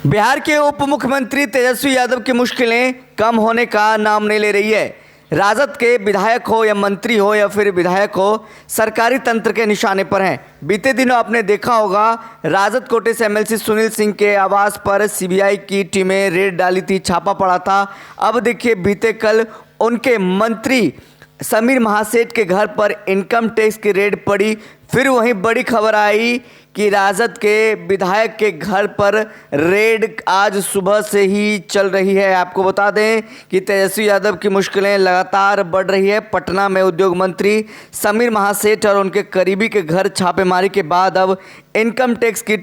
बिहार के उप मुख्यमंत्री तेजस्वी यादव की मुश्किलें कम होने का नाम नहीं ले रही है। राजद के विधायक हो या मंत्री हो या फिर विधायक हो, सरकारी तंत्र के निशाने पर हैं। बीते दिनों आपने देखा होगा, राजद कोटे से एमएलसी सुनील सिंह के आवास पर सीबीआई की टीमें रेड डाली थी, छापा पड़ा था। अब देखिए, बीते कल उनके मंत्री समीर महासेठ के घर पर इनकम टैक्स की रेड पड़ी। फिर वहीं बड़ी खबर आई कि राजद के विधायक के घर पर रेड आज सुबह से ही चल रही है। आपको बता दें कि तेजस्वी यादव की मुश्किलें लगातार बढ़ रही है। पटना में उद्योग मंत्री समीर महासेठ और उनके करीबी के घर छापेमारी के बाद अब इनकम टैक्स की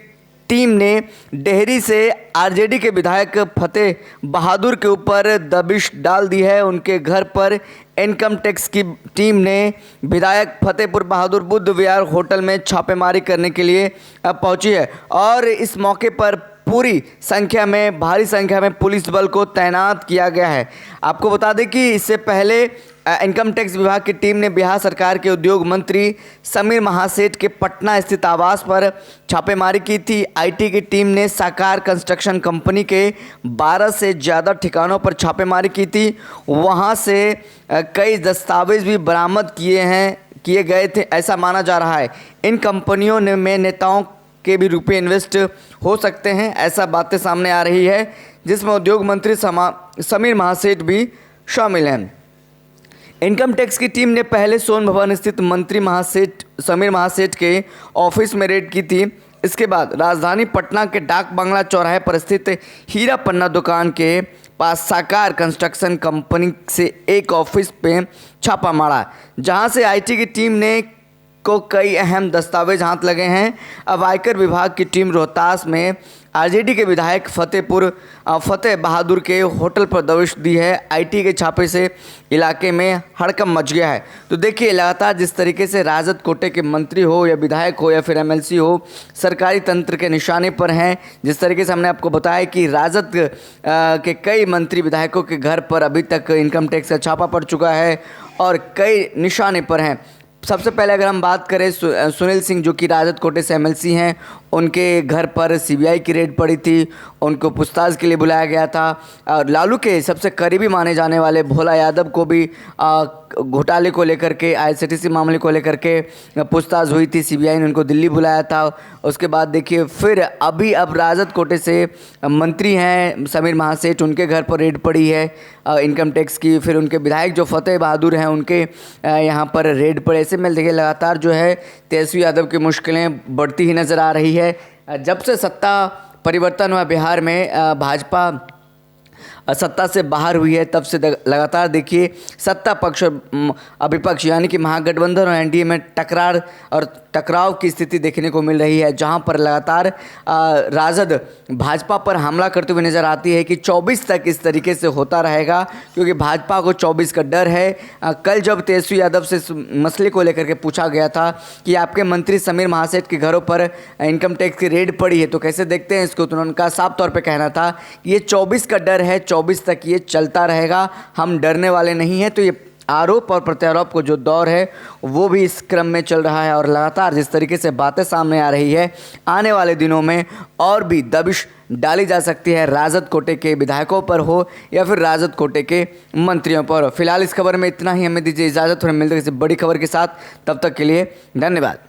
टीम ने डेहरी से आरजेडी के विधायक फतेह बहादुर के ऊपर दबिश डाल दी है। उनके घर पर इनकम टैक्स की टीम ने विधायक फतेहपुर बहादुर बुद्ध विहार होटल में छापेमारी करने के लिए अब पहुंची है और इस मौके पर पूरी संख्या में, भारी संख्या में पुलिस बल को तैनात किया गया है। आपको बता दें कि इससे पहले इनकम टैक्स विभाग की टीम ने बिहार सरकार के उद्योग मंत्री समीर महासेठ के पटना स्थित आवास पर छापेमारी की थी। आईटी की टीम ने साकार कंस्ट्रक्शन कंपनी के 12 से ज़्यादा ठिकानों पर छापेमारी की थी। वहां से कई दस्तावेज भी बरामद किए गए थे, ऐसा माना जा रहा है। इन कंपनियों में नेताओं के भी रुपए इन्वेस्ट हो सकते हैं, ऐसा बातें सामने आ रही है, जिसमें उद्योग मंत्री समीर महासेठ भी शामिल हैं। इनकम टैक्स की टीम ने पहले सोन भवन स्थित मंत्री समीर महासेठ के ऑफिस में रेड की थी। इसके बाद राजधानी पटना के डाक बंगला चौराहे पर स्थित हीरा पन्ना दुकान के पास साकार कंस्ट्रक्शन कंपनी से एक ऑफिस पे छापा मारा, जहां से आईटी की टीम ने को कई अहम दस्तावेज हाथ लगे हैं। अब आयकर विभाग की टीम रोहतास में आरजेडी के विधायक फतेह बहादुर के होटल पर दबिश दी है। आईटी के छापे से इलाके में हड़कंप मच गया है। तो देखिए, लगातार जिस तरीके से राजद कोटे के मंत्री हो या विधायक हो या फिर एमएलसी हो, सरकारी तंत्र के निशाने पर हैं। जिस तरीके से हमने आपको बताया कि राजद के कई मंत्री विधायकों के घर पर अभी तक इनकम टैक्स का छापा पड़ चुका है और कई निशाने पर हैं। सबसे पहले अगर हम बात करें सुनील सिंह, जो कि राजद कोटे से एमएलसी हैं, उनके घर पर सीबीआई की रेड पड़ी थी। उनको पूछताछ के लिए बुलाया गया था। और लालू के सबसे करीबी माने जाने वाले भोला यादव को भी घोटाले को लेकर के, आईआरसीटीसी मामले को लेकर के पूछताछ हुई थी। सीबीआई ने उनको दिल्ली बुलाया था। उसके बाद देखिए, फिर अब राजद कोटे से मंत्री हैं समीर महासेठ, उनके घर पर रेड पड़ी है इनकम टैक्स की। फिर उनके विधायक जो फतेह बहादुर हैं, उनके यहाँ पर रेड पड़े। ऐसे में देखिए, लगातार जो है तेजस्वी यादव की मुश्किलें बढ़ती ही नज़र आ रही है। जब से सत्ता परिवर्तन हुआ बिहार में, भाजपा सत्ता से बाहर हुई है, तब से लगातार देखिए सत्ता पक्ष और विपक्ष यानी कि महागठबंधन और एनडीए में टकराव की स्थिति देखने को मिल रही है, जहां पर लगातार राजद भाजपा पर हमला करते हुए नज़र आती है कि 24 तक इस तरीके से होता रहेगा, क्योंकि भाजपा को 24 का डर है। कल जब तेजस्वी यादव से मसले को लेकर के पूछा गया था कि आपके मंत्री समीर महासेठ के घरों पर इनकम टैक्स की रेड पड़ी है, तो कैसे देखते हैं इसको, तो उनका साफ तौर पर कहना था कि ये 24 का डर है, 24 तक ये चलता रहेगा, हम डरने वाले नहीं हैं। तो ये आरोप और प्रत्यारोप को जो दौर है वो भी इस क्रम में चल रहा है और लगातार जिस तरीके से बातें सामने आ रही है, आने वाले दिनों में और भी दबिश डाली जा सकती है राजद कोटे के विधायकों पर हो या फिर राजद कोटे के मंत्रियों पर। फिलहाल इस खबर में इतना ही। हमें दीजिए इजाज़त और मिलते हैं किसी बड़ी खबर के साथ। तब तक के लिए धन्यवाद।